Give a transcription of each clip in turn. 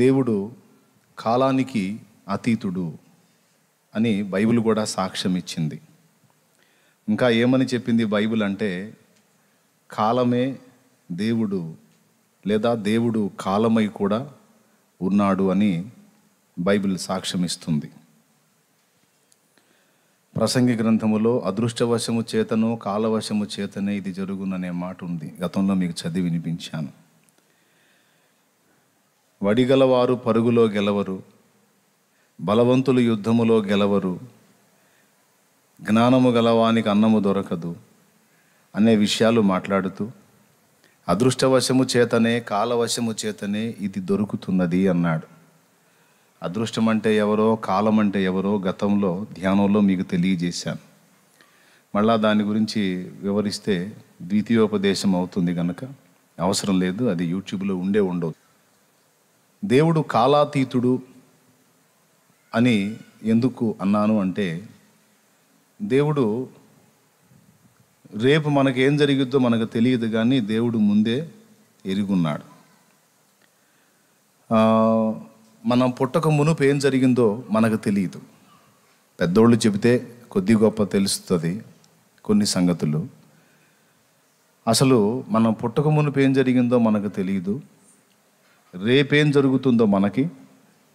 దేవుడు కాలానికి అతీతుడు అని బైబిల్ కూడా సాక్ష్యం ఇచ్చింది. ఇంకా ఏమని చెప్పింది బైబిల్ అంటే, కాలమే దేవుడు లేదా దేవుడు కాలమై కూడా ఉన్నాడు అని బైబిల్ సాక్ష్యం ఇస్తుంది. ప్రసంగి గ్రంథములో అదృష్టవశము చేతనో కాలవశము చేతనే ఇది జరుగుననే మాట ఉంది. గతంలో మీకు చదివి వినిపించాను. వడిగలవారు పరుగులో గెలవరు, బలవంతులు యుద్ధములో గెలవరు, జ్ఞానము గలవానికి అన్నము దొరకదు అనే విషయాలు మాట్లాడుతూ అదృష్టవశము చేతనే కాలవశము చేతనే ఇది దొరుకుతున్నది అన్నాడు. అదృష్టం అంటే ఎవరో, కాలం అంటే ఎవరో గతంలో ధ్యానంలో మీకు తెలియజేశాను. మళ్ళా దాని గురించి వివరిస్తే ద్వితీయోపదేశం అవుతుంది కనుక అవసరం లేదు, అది యూట్యూబ్లో ఉండవు. దేవుడు కాలాతీతుడు అని ఎందుకు అన్నాను అంటే, దేవుడు రేపు మనకు ఏం జరిగిద్దో మనకు తెలియదు, కానీ దేవుడు ముందే ఎరుగున్నాడు. మనం పుట్టక మునుపు ఏం జరిగిందో మనకు తెలియదు. పెద్దోళ్ళు చెబితే కొద్ది గొప్ప తెలుస్తుంది కొన్ని సంగతులు. అసలు మనం పుట్టక మునుపు ఏం జరిగిందో మనకు తెలియదు, రేపేం జరుగుతుందో మనకి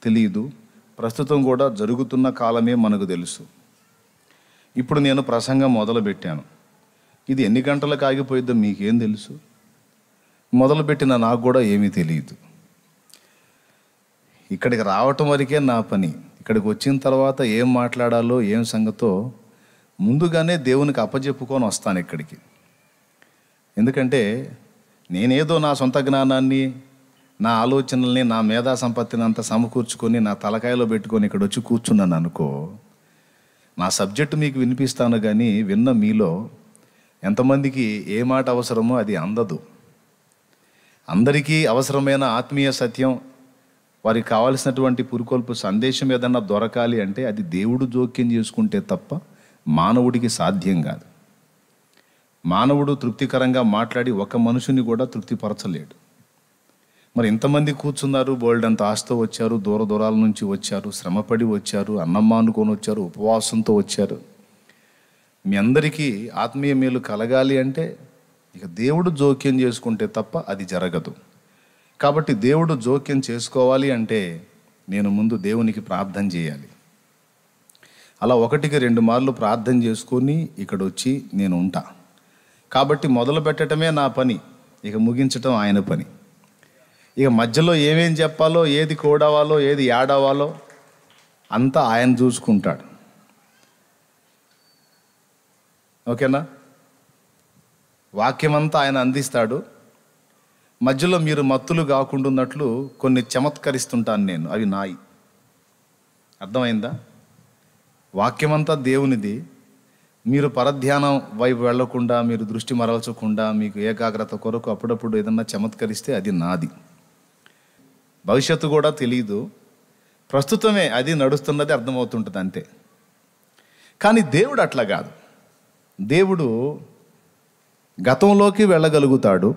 తెలియదు, ప్రస్తుతం కూడా జరుగుతున్న కాలమే మనకు తెలుసు. ఇప్పుడు నేను ప్రసంగం మొదలుపెట్టాను, ఇది ఎన్ని గంటలకు ఆగిపోయిద్దో మీకేం తెలుసు? మొదలుపెట్టిన నాకు కూడా ఏమీ తెలియదు. ఇక్కడికి రావటం వరకే నా పని. ఇక్కడికి వచ్చిన తర్వాత ఏం మాట్లాడాలో ఏం సంగతో ముందుగానే దేవునికి అప్పచెప్పుకొని వస్తాను ఇక్కడికి. ఎందుకంటే నేనేదో నా సొంత జ్ఞానాన్ని, నా ఆలోచనల్ని, నా మేధా సంపత్తిని అంతా సమకూర్చుకొని నా తలకాయలో పెట్టుకొని ఇక్కడ వచ్చి కూర్చున్నాను అనుకో, నా సబ్జెక్టు మీకు వినిపిస్తాను, కానీ విన్న మీలో ఎంతమందికి ఏ మాట అవసరమో అది అందదు. అందరికీ అవసరమైన ఆత్మీయ సత్యం, వారికి కావలసినటువంటి పురుకొల్పు సందేశం ఏదన్నా దొరకాలి అంటే అది దేవుడు జోక్యం చేసుకుంటే తప్ప మానవుడికి సాధ్యం కాదు. మానవుడు తృప్తికరంగా మాట్లాడి ఒక మనుషుని కూడా తృప్తిపరచలేడు. మరి ఇంతమంది కూర్చున్నారు, బోల్డ్ అంత ఆస్తో వచ్చారు, దూర దూరాల నుంచి వచ్చారు, శ్రమపడి వచ్చారు, అన్నం మానుకొని వచ్చారు, ఉపవాసంతో వచ్చారు. మీ అందరికీ ఆత్మీయ మేలు కలగాలి అంటే ఇక దేవుడు జోక్యం చేసుకుంటే తప్ప అది జరగదు. కాబట్టి దేవుడు జోక్యం చేసుకోవాలి అంటే నేను ముందు దేవునికి ప్రార్థన చేయాలి. అలా 1-2 మార్లు ప్రార్థన చేసుకొని ఇక్కడ వచ్చి నేను ఉంటా. కాబట్టి మొదలు పెట్టడమే నా పని, ఇక ముగించటం ఆయన పని. ఇక మధ్యలో ఏమేం చెప్పాలో, ఏది కోడవాలో, ఏది యాడవాలో అంతా ఆయన చూసుకుంటాడు. ఓకేనా? వాక్యం అంతా ఆయన అందిస్తాడు. మధ్యలో మీరు మత్తులు కాకుండాన్నట్లు కొన్ని చమత్కరిస్తుంటాను నేను, అవి నాయి. అర్థమైందా? వాక్యమంతా దేవునిది. మీరు పరధ్యానం వైపు వెళ్లకుండా, మీరు దృష్టి మరల్చకుండా, మీకు ఏకాగ్రత కొరకు అప్పుడప్పుడు ఏదన్నా చమత్కరిస్తే అది నాది. భవిష్యత్తు కూడా తెలియదు, ప్రస్తుతమే అది నడుస్తున్నది అర్థమవుతుంటుంది అంతే. కానీ దేవుడు అట్లా కాదు. దేవుడు గతంలోకి వెళ్ళగలుగుతాడు.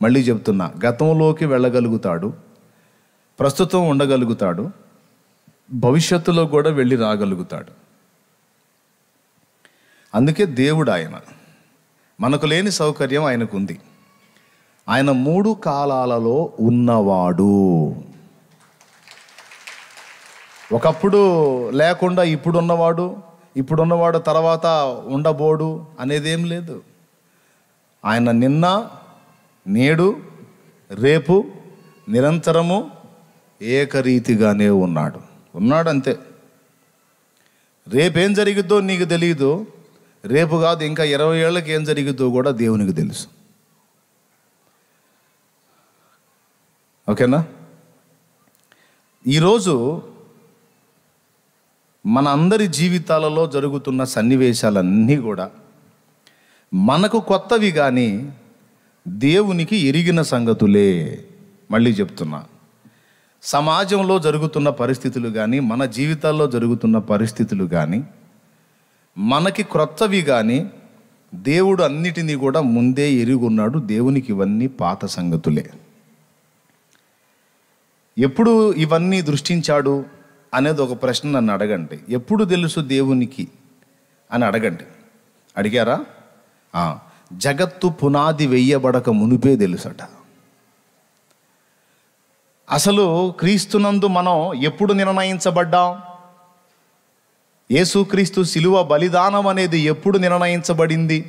మళ్ళీ చెప్తున్నా, గతంలోకి వెళ్ళగలుగుతాడు, ప్రస్తుతం ఉండగలుగుతాడు, భవిష్యత్తులో కూడా వెళ్ళి రాగలుగుతాడు. అందుకే దేవుడు ఆయన. మనకు లేని సౌకర్యం ఆయనకు ఉంది. ఆయన 3 కాలాలలో ఉన్నవాడు. ఒకప్పుడు లేకుండా ఇప్పుడున్నవాడు తర్వాత ఉండబోడు అనేదేం లేదు. ఆయన నిన్న, నేడు, రేపు నిరంతరము ఏకరీతిగానే ఉన్నాడు అంతే. రేపేం జరిగిద్దో నీకు తెలియదు, రేపు కాదు ఇంకా 20 ఏళ్ళకి ఏం జరిగిద్దో కూడా దేవునికి తెలుసు. ఓకేనా? ఈరోజు మన అందరి జీవితాలలో జరుగుతున్న సన్నివేశాలన్నీ కూడా మనకు కొత్తవి, కానీ దేవునికి ఎరిగిన సంగతులే. మళ్ళీ చెప్తున్నా, సమాజంలో జరుగుతున్న పరిస్థితులు కానీ, మన జీవితాల్లో జరుగుతున్న పరిస్థితులు కానీ మనకి క్రొత్తవి, కానీ దేవుడు అన్నిటినీ కూడా ముందే ఎరుగున్నాడు. దేవునికి ఇవన్నీ పాత సంగతులే. ఎప్పుడు ఇవన్నీ దృష్టించాడు అనేది ఒక ప్రశ్న నన్ను అడగండి. ఎప్పుడు తెలుసు దేవునికి అని అడగండి. అడిగారా? జగత్తు పునాది వెయ్యబడక మునిపే తెలుసట. అసలు క్రీస్తునందు మనం ఎప్పుడు నిర్ణయించబడ్డాం? యేసుక్రీస్తు శిలువ బలిదానం అనేది ఎప్పుడు నిర్ణయించబడింది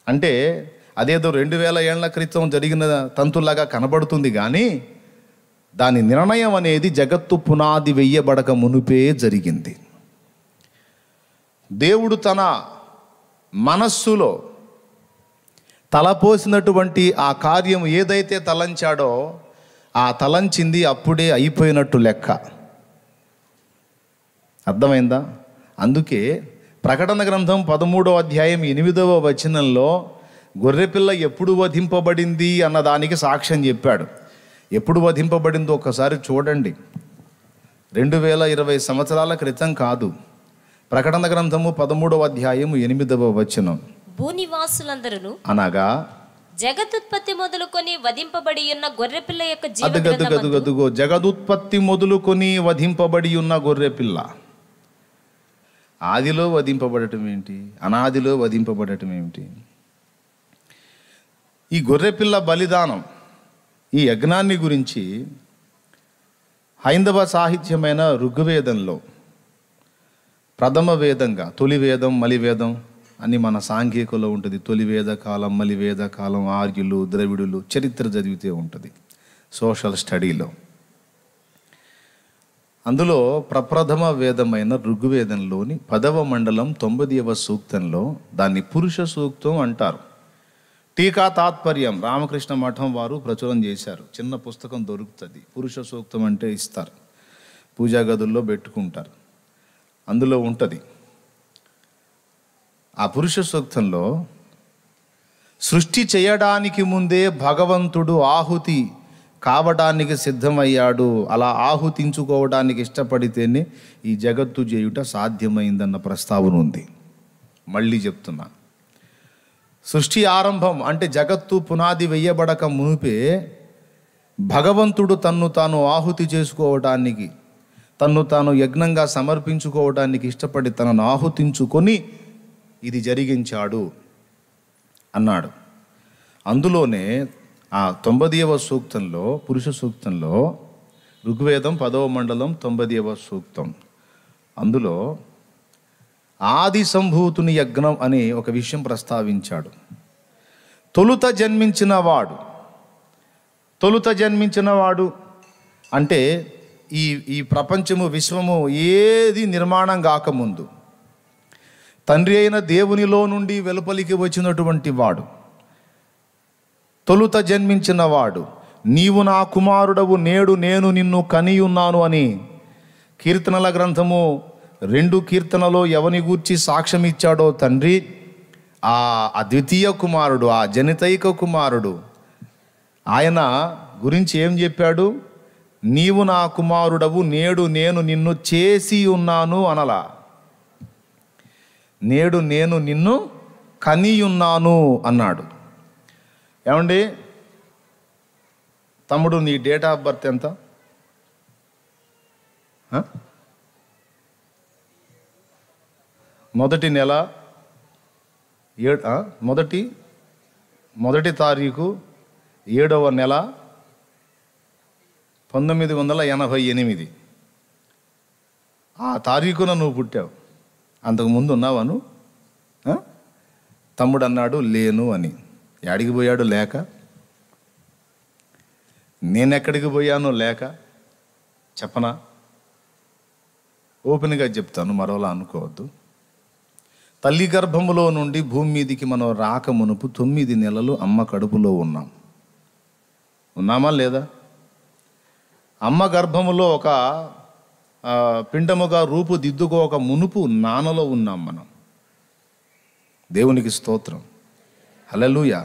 అంటే అదేదో 2000 ఏళ్ల క్రితం జరిగిన తంతులాగా కనబడుతుంది, కానీ దాని నిర్ణయం అనేది జగత్తు పునాది వెయ్యబడక మునిపే జరిగింది. దేవుడు తన మనస్సులో తలపోసినటువంటి ఆ కార్యం ఏదైతే తలంచాడో ఆ తలంచింది అప్పుడే అయిపోయినట్టు లెక్క. అర్థమైందా? అందుకే ప్రకటన గ్రంథం 13వ అధ్యాయం 8వ వచనంలో గొర్రెపిల్ల ఎప్పుడు వధింపబడింది అన్నదానికి సాక్ష్యం చెప్పాడు. ఎప్పుడు వధింపబడిందో ఒకసారి చూడండి. 2020 సంవత్సరాల క్రితం కాదు. ప్రకటన గ్రంథము 13వ అధ్యాయం 8వ వచనం. భూనివాసులందరూ అనగా జగదుత్పత్తి మొదలుకొని వధింపబడి ఉన్న గొర్రెపిల్ల యొక్క గదుగదుగదుగదుగో జగదుత్పత్తి మొదలుకొని వధింపబడి ఉన్న గొర్రెపిల్ల. ఆదిలో వధింపబడటం ఏంటి? అనాదిలో వధింపబడటం ఏమిటి? ఈ గొర్రెపిల్ల బలిదానం, ఈ యజ్ఞాన్ని గురించి హైందవ సాహిత్యమైన ఋగ్వేదంలో ప్రథమ వేదంగా, తొలి వేదం మలివేదం అని మన సాంఘికలో ఉంటుంది. తొలి వేద కాలం, మలివేద కాలం, ఆర్యులు ద్రవిడులు చరిత్ర చదివితే ఉంటుంది సోషల్ స్టడీలో. అందులో ప్రప్రథమ వేదమైన ఋగ్వేదంలోని 10వ మండలం 9వ సూక్తంలో దాన్ని పురుష సూక్తం అంటారు. టీకా తాత్పర్యం రామకృష్ణ మఠం వారు ప్రచురం చేశారు. చిన్న పుస్తకం దొరుకుతుంది. పురుష సూక్తం అంటే ఇస్తారు, పూజా గదుల్లో పెట్టుకుంటారు. అందులో ఉంటుంది. ఆ పురుష సూక్తంలో సృష్టి చేయడానికి ముందే భగవంతుడు ఆహుతి కావడానికి సిద్ధమయ్యాడు. అలా ఆహుతించుకోవడానికి ఇష్టపడితేనే ఈ జగత్తు చేయుట సాధ్యమైందన్న ప్రస్తావన ఉంది. మళ్ళీ చెప్తున్నా, సృష్టి ఆరంభం అంటే జగత్తు పునాది వెయ్యబడక మునిపే భగవంతుడు తన్ను తాను ఆహుతి చేసుకోవడానికి, తన్ను తాను యజ్ఞంగా సమర్పించుకోవడానికి ఇష్టపడి తనను ఆహుతించుకొని ఇది జరిగించాడు అన్నాడు. అందులోనే ఆ 90వ సూక్తంలో, పురుష సూక్తంలో, ఋగ్వేదం 10వ మండలం 90వ సూక్తం, అందులో ఆది సంభూతుని యజ్ఞం అని ఒక విషయం ప్రస్తావించాడు. తొలుత జన్మించిన వాడు అంటే ఈ ప్రపంచము, విశ్వము ఏది నిర్మాణం కాకముందు తండ్రి అయిన దేవునిలో నుండి వెలుపలికి వచ్చినటువంటి వాడు, తొలుత జన్మించిన వాడు. నీవు నా కుమారుడవు, నేడు నేను నిన్ను కనియున్నాను అని కీర్తనల గ్రంథము 2 కీర్తనలో ఎవని గూర్చి సాక్ష్యం ఇచ్చాడో తండ్రి, ఆ అద్వితీయ కుమారుడు, ఆ జనితైక కుమారుడు, ఆయన గురించి ఏం చెప్పాడు? నీవు నా కుమారుడవు, నేడు నేను నిన్ను చేసి ఉన్నాను అనలా. నేడు నేను నిన్ను కనియున్నాను అన్నాడు. ఏమండి తమ్ముడు, నీ డేట్ ఆఫ్ బర్త్ ఎంత? మొదటి నెల మొదటి తారీఖు 7వ నెల 1988. ఆ తారీఖున నువ్వు పుట్టావు. అంతకుముందు ఉన్నావా నువ్వు? తమ్ముడు అన్నాడు లేను అని. ఎక్కడికి పోయాడు? లేక. నేనెక్కడికి పోయానో లేక. చెప్పనా? ఓపెన్గా చెప్తాను, మరోలా అనుకోవద్దు. తల్లి గర్భములో నుండి భూమి మీదికి మనం రాక మునుపు 9 నెలలు అమ్మ కడుపులో ఉన్నామా లేదా? అమ్మ గర్భములో ఒక పిండముగా రూపుదిద్దుకోక మునుపు నాన్నలో ఉన్నాం మనం. దేవునికి స్తోత్రం, హల్లెలూయా.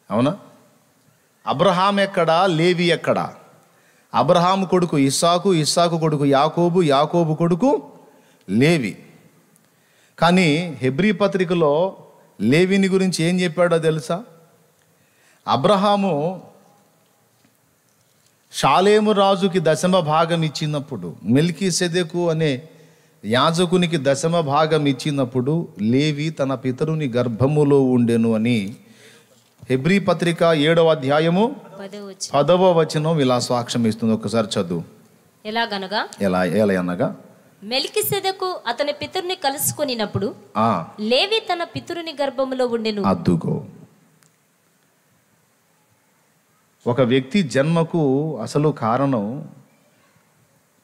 అవునా? అబ్రహాం ఎక్కడా? లేవి ఎక్కడా? అబ్రహాము కొడుకు ఇస్సాకు, ఇస్సాకు కొడుకు యాకోబు, యాకోబు కొడుకు లేవి. కానీ హెబ్రీ పత్రికలో లేవిని గురించి ఏం చెప్పాడో తెలుసా? అబ్రహాము షాలేము రాజుకి దశమ భాగం ఇచ్చినప్పుడు, మెల్కీసెదెకు అనే యాజకునికి దశమ భాగం ఇచ్చినప్పుడు లేవి తన పితరుని గర్భములో ఉండెను అని హెబ్రీ పత్రిక 7వ అధ్యాయము 10వ వచనం ఇలా సాక్ష్యం ఇస్తుంది. ఒకసారి చదువు. ఎలాగనగా ఎలా అనగా మెల్కీసెదెకు అతని పితరుని కలుసుకొనినప్పుడు లేవి తన పితరుని గర్భములో ఉండెను. అద్దుగో, ఒక వ్యక్తి జన్మకు అసలు కారణం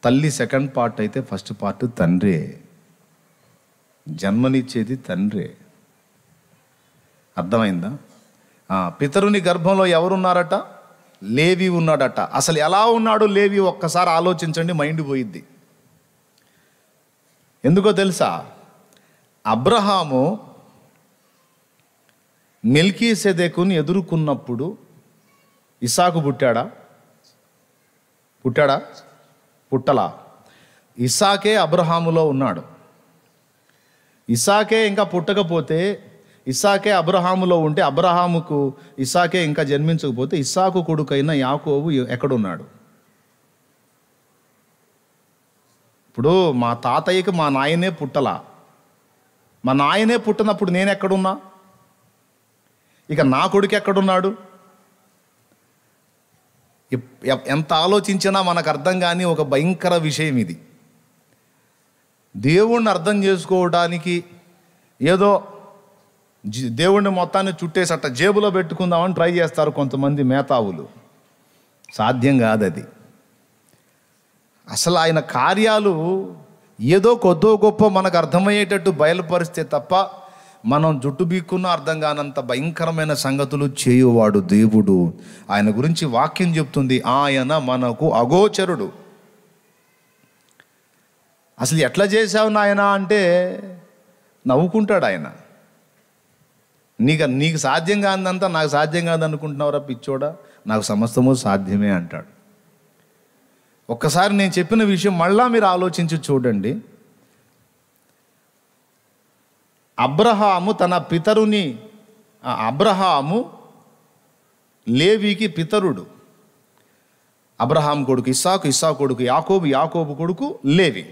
తల్లి సెకండ్ పార్ట్ అయితే ఫస్ట్ పార్ట్ తండ్రే. జన్మనిచ్చేది తండ్రే. అర్థమైందా? పితరుని గర్భంలో ఎవరున్నారట? లేవి ఉన్నాడట. అసలు ఎలా ఉన్నాడు లేవి? ఒక్కసారి ఆలోచించండి, మైండ్ పోయిద్ది. ఎందుకో తెలుసా? అబ్రహాము మెల్కీసెదెకుని ఎదుర్కొన్నప్పుడు ఇస్సాకు పుట్టాడా? పుట్టలా. ఇస్సాకే అబ్రహాములో ఉన్నాడు. ఇస్సాకే ఇంకా పుట్టకపోతే, ఇస్సాకే అబ్రహాములో ఉంటే, అబ్రహాముకు ఇస్సాకే ఇంకా జన్మించకపోతే ఇస్సాకు కొడుకైన యాకోబు ఎక్కడున్నాడు? ఇప్పుడు మా తాతయ్యకి మా నాయనే పుట్టలా. మా నాయనే పుట్టినప్పుడు నేను ఎక్కడున్నా? ఇక నా కొడుకు ఎక్కడున్నాడు? ఎంత ఆలోచించినా మనకు అర్థం కాని ఒక భయంకర విషయం ఇది. దేవుణ్ణి అర్థం చేసుకోవడానికి ఏదో దేవుణ్ణి మొత్తాన్ని చుట్టేసట జేబులో పెట్టుకుందామని ట్రై చేస్తారు కొంతమంది మేధావులు. సాధ్యం కాదు అది. అసలు ఆయన కార్యాలు ఏదో కొద్దో గొప్ప మనకు అర్థమయ్యేటట్టు బయలుపరిస్తే తప్ప మనం జుట్టు బీక్కున్నా అర్థం కానంత భయంకరమైన సంగతులు చేయువాడు దేవుడు. ఆయన గురించి వాక్యం చెప్తుంది, ఆయన మనకు అగోచరుడు. అసలు ఎట్లా చేశావు నాయన అంటే నవ్వుకుంటాడు ఆయన. నీకు సాధ్యం కాదంతా నాకు సాధ్యం కాదనుకుంటున్నావురా పిచ్చోడా, నాకు సమస్తము సాధ్యమే అంటాడు. ఒక్కసారి నేను చెప్పిన విషయం మళ్ళా మీరు ఆలోచించి చూడండి. అబ్రహాము లేవికి పితరుడు. అబ్రహాం కొడుకు ఇస్సాకు, ఇస్సాకు కొడుకు యాకోబు, యాకోబు కొడుకు లేవి.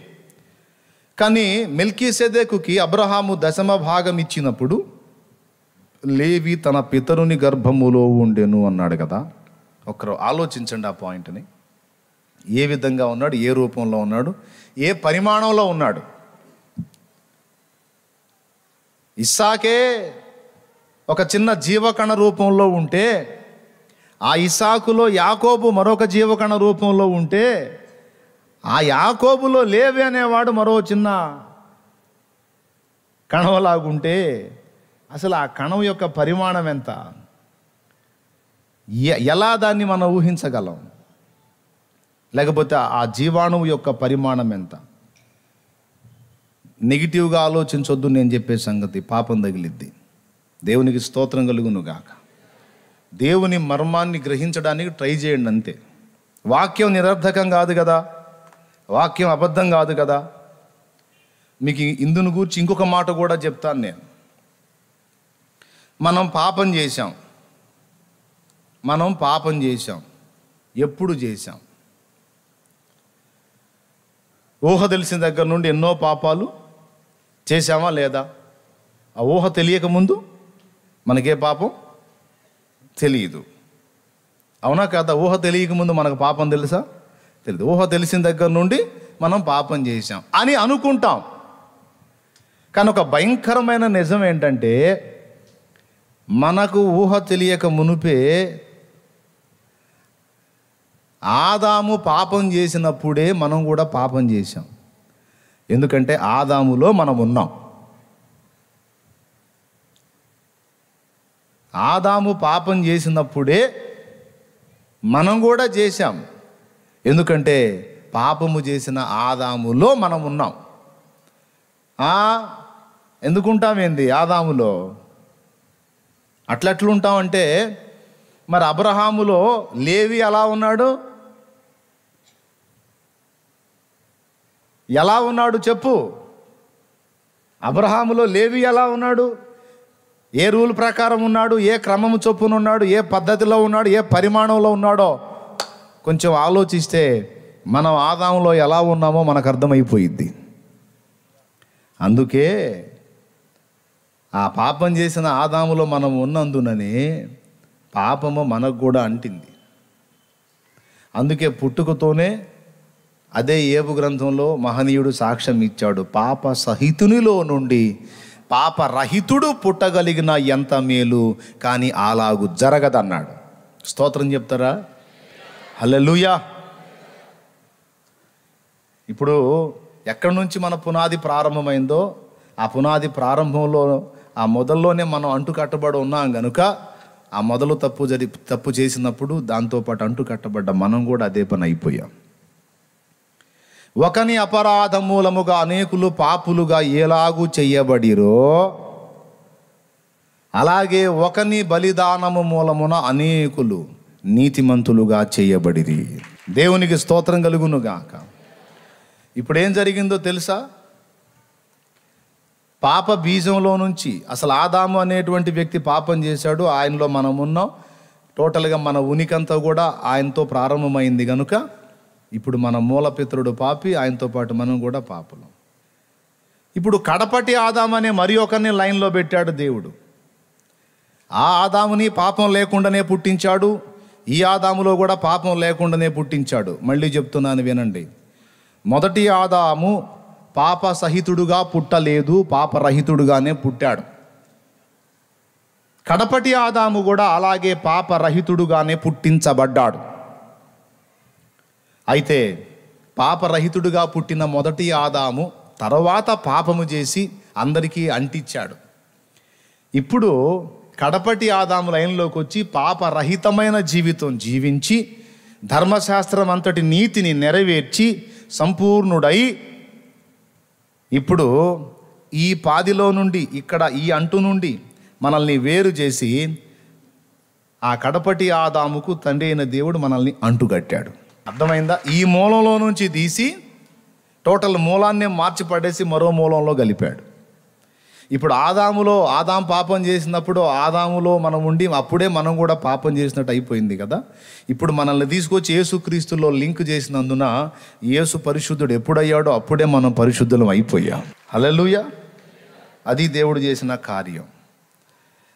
కానీ మెల్కీసెదెకుకి అబ్రహాము దశమ భాగం ఇచ్చినప్పుడు లేవి తన పితరుని గర్భములో ఉండెను అన్నాడు కదా. ఒకరు ఆలోచించండి ఆ పాయింట్ని. ఏ విధంగా ఉన్నాడు, ఏ రూపంలో ఉన్నాడు, ఏ పరిమాణంలో ఉన్నాడు? ఇస్సాకే ఒక చిన్న జీవకణ రూపంలో ఉంటే, ఆ ఇస్సాకులో యాకోబు మరొక జీవకణ రూపంలో ఉంటే, ఆ యాకోబులో లేవి అనేవాడు మరో చిన్న కణంలాగుంటే, అసలు ఆ కణం యొక్క పరిమాణం ఎంత? ఎలా దాన్ని మనం ఊహించగలం? లేకపోతే ఆ జీవాణువు యొక్క పరిమాణం ఎంత? నెగిటివ్గా ఆలోచించొద్దు. నేను చెప్పే సంగతి పాపం తగిలిద్ది. దేవునికి స్తోత్రం కలుగును గాక. దేవుని మర్మాన్ని గ్రహించడానికి ట్రై చేయండి అంతే. వాక్యం నిరర్థకం కాదు కదా, వాక్యం అబద్ధం కాదు కదా. మీకు ఇందును గూర్చి ఇంకొక మాట కూడా చెప్తాను నేను. మనం పాపం చేశాం. ఎప్పుడు చేశాం? ఊహ తెలిసిన దగ్గర నుండి ఎన్నో పాపాలు చేశామా లేదా? ఆ ఊహ తెలియకముందు మనకే పాపం తెలియదు. అవునా కదా? ఊహ తెలియకముందు మనకు పాపం తెలుసా? తెలియదు. ఊహ తెలిసిన దగ్గర నుండి మనం పాపం చేశాం అని అనుకుంటాం. కానీ ఒక భయంకరమైన నిజం ఏంటంటే, మనకు ఊహ తెలియక మునుపే ఆదాము పాపం చేసినప్పుడే మనం కూడా పాపం చేశాం. ఎందుకంటే ఆదాములో మనం ఉన్నాం. ఆదాము పాపం చేసినప్పుడే మనం కూడా చేశాం. ఎందుకంటే పాపము చేసిన ఆదాములో మనం ఉన్నాం. ఎందుకుంటామేంది ఆదాములో? అట్లట్లుంటామంటే మరి అబ్రహాములో లేవి ఎలా ఉన్నాడు? ఎలా ఉన్నాడు చెప్పు? అబ్రహాములో లేవి ఎలా ఉన్నాడు? ఏ రూల్ ప్రకారం ఉన్నాడు? ఏ క్రమము చొప్పున ఉన్నాడు? ఏ పద్ధతిలో ఉన్నాడు? ఏ పరిమాణంలో ఉన్నాడో కొంచెం ఆలోచిస్తే మనం ఆదాములో ఎలా ఉన్నామో మనకు అర్థమైపోయిద్ది. అందుకే ఆ పాపం చేసిన ఆదాములో మనం ఉన్నందుననే పాపము మనకు కూడా అంటింది. అందుకే పుట్టుకతోనే అదే ఏబు గ్రంథంలో మహనీయుడు సాక్ష్యం ఇచ్చాడు, పాప సహితునిలో నుండి పాపరహితుడు పుట్టగలిగిన ఎంత మేలు, కానీ అలాగు జరగదన్నాడు. స్తోత్రం చెప్తారా? హల్లెలూయా. ఇప్పుడు ఎక్కడి నుంచి మన పునాది ప్రారంభమైందో ఆ పునాది ప్రారంభంలో ఆ మొదల్లోనే మనం అంటు కట్టబడి ఉన్నాం గనుక ఆ మొదలు తప్పు చేసినప్పుడు దాంతోపాటు అంటు కట్టబడ్డ మనం కూడా అదే పని అయిపోయాం. ఒకని అపరాధ మూలముగా అనేకులు పాపులుగా ఎలాగూ చెయ్యబడిరో అలాగే ఒకని బలిదానము మూలమున అనేకులు నీతిమంతులుగా చేయబడిరి. దేవునికి స్తోత్రం కలుగునుగాక. ఇప్పుడు ఏం జరిగిందో తెలుసా? పాప బీజంలో నుంచి అసలు ఆదాము అనేటువంటి వ్యక్తి పాపం చేశాడు, ఆయనలో మనం ఉన్నాం. టోటల్గా మన ఉనికంతా కూడా ఆయనతో ప్రారంభమైంది కనుక ఇప్పుడు మన మూలపితరుడు పాపి, ఆయనతో పాటు మనం కూడా పాపులం. ఇప్పుడు కడపటి ఆదాము అనే మరి ఒకరిని లైన్లో పెట్టాడు దేవుడు. ఆ ఆదాముని పాపం లేకుండానే పుట్టించాడు, ఈ ఆదాములో కూడా పాపం లేకుండానే పుట్టించాడు. మళ్ళీ చెప్తున్నాను వినండి. మొదటి ఆదాము పాప సహితుడుగా పుట్టలేదు, పాపరహితుడుగానే పుట్టాడు. కడపటి ఆదాము కూడా అలాగే పాపరహితుడుగానే పుట్టించబడ్డాడు. అయితే పాపరహితుడుగా పుట్టిన మొదటి ఆదాము తర్వాత పాపము చేసి అందరికీ అంటించాడు. ఇప్పుడు కడపటి ఆదాము లైన్లోకి వచ్చి పాపరహితమైన జీవితం జీవించి ధర్మశాస్త్రం అంతటి నీతిని నెరవేర్చి సంపూర్ణుడై ఇప్పుడు ఈ పాదిలో నుండి ఇక్కడ ఈ అంటు నుండి మనల్ని వేరు చేసి ఆ కడపటి ఆదాముకు తండ్రి అయిన దేవుడు మనల్ని అంటుగట్టాడు. అర్థమైందా? ఈ మూలంలో నుంచి తీసి టోటల్ మూలాన్నే మార్చి పడేసి మరో మూలంలో కలిపాడు. ఇప్పుడు ఆదాం పాపం చేసినప్పుడు ఆదాములో మనం ఉండి అప్పుడే మనం కూడా పాపం చేసినట్టు అయిపోయింది కదా. ఇప్పుడు మనల్ని తీసుకొచ్చి యేసుక్రీస్తులో లింక్ చేసినందున యేసు పరిశుద్ధుడు ఎప్పుడయ్యాడో అప్పుడే మనం పరిశుద్ధులం అయిపోయాం. హల్లెలూయా. అది దేవుడు చేసిన కార్యం.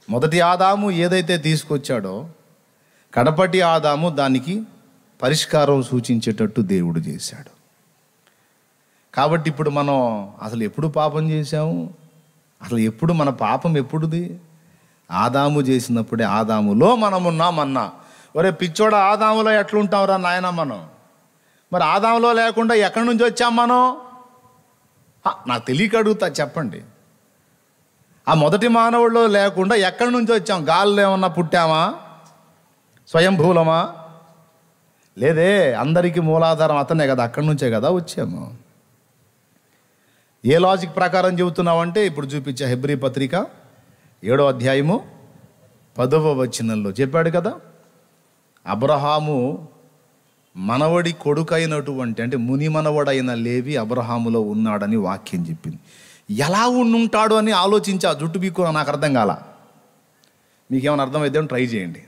మొదటి ఆదాము ఏదైతే తీసుకొచ్చాడో కడపటి ఆదాము దానికి పరిష్కారం సూచించేటట్టు దేవుడు చేశాడు. కాబట్టి ఇప్పుడు మనం అసలు ఎప్పుడు పాపం చేశాము? అసలు ఎప్పుడు మన పాపం ఎప్పుడుది? ఆదాము చేసినప్పుడే. ఆదాములో మనం ఉన్నామన్నా. ఒరే పిచ్చోడ, ఆదాములో ఎట్లుంటాంరా నాయన మనం? మరి ఆదాములో లేకుండా ఎక్కడి నుంచి వచ్చాం మనం? నాకు తెలియక అడుగుతా, చెప్పండి. ఆ మొదటి మానవుల్లో లేకుండా ఎక్కడి నుంచి వచ్చాం? గాల్లో ఏమన్నా పుట్టామా? స్వయంభూలమా? లేదే. అందరికీ మూలాధారం అతనే కదా, అక్కడి నుంచే కదా వచ్చాము. ఏ లాజిక్ ప్రకారం చెబుతున్నావంటే ఇప్పుడు చూపించే హెబ్రీ పత్రిక 7వ అధ్యాయము 10వ వచనంలో చెప్పాడు కదా, అబ్రహాము మనవడి కొడుకైనటువంటి అంటే ముని మనవడైన లేవి అబ్రహాములో ఉన్నాడని వాక్యం చెప్పింది. ఎలా ఉండుంటాడు అని ఆలోచించా, జుట్టు బీక్కు నాకు అర్థం కాల. మీకేమైనా అర్థమైతే ట్రై చేయండి.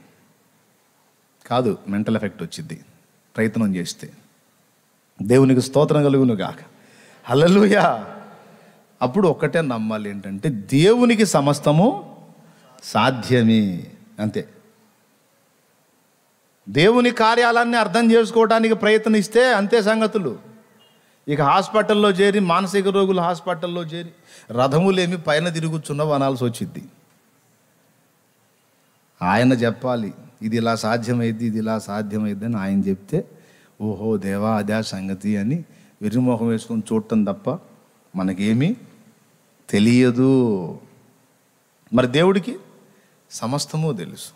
కాదు, మెంటల్ ఎఫెక్ట్ వచ్చింది ప్రయత్నం చేస్తే. దేవునికి స్తోత్రం కలుగును గాక. హల్లెలూయా. అప్పుడు ఒక్కటే నమ్మాలి, ఏంటంటే దేవునికి సమస్తము సాధ్యమే, అంతే. దేవుని కార్యాలన్నీ అర్థం చేసుకోవడానికి ప్రయత్నిస్తే అంతే సంగతులు. ఇక హాస్పిటల్లో చేరి, మానసిక రోగుల హాస్పిటల్లో చేరి రథములేమి పైన తిరుగుచున్న అనాల్సి వచ్చింది. ఆయన చెప్పాలి ఇది ఇలా సాధ్యమైంది, ఇది ఇలా సాధ్యమైంది అని ఆయన చెప్తే ఓహో దేవా అదే సంగతి అని విరిమోహం వేసుకొని చూడటం తప్ప మనకేమీ తెలియదు. మరి దేవుడికి సమస్తము తెలుసు.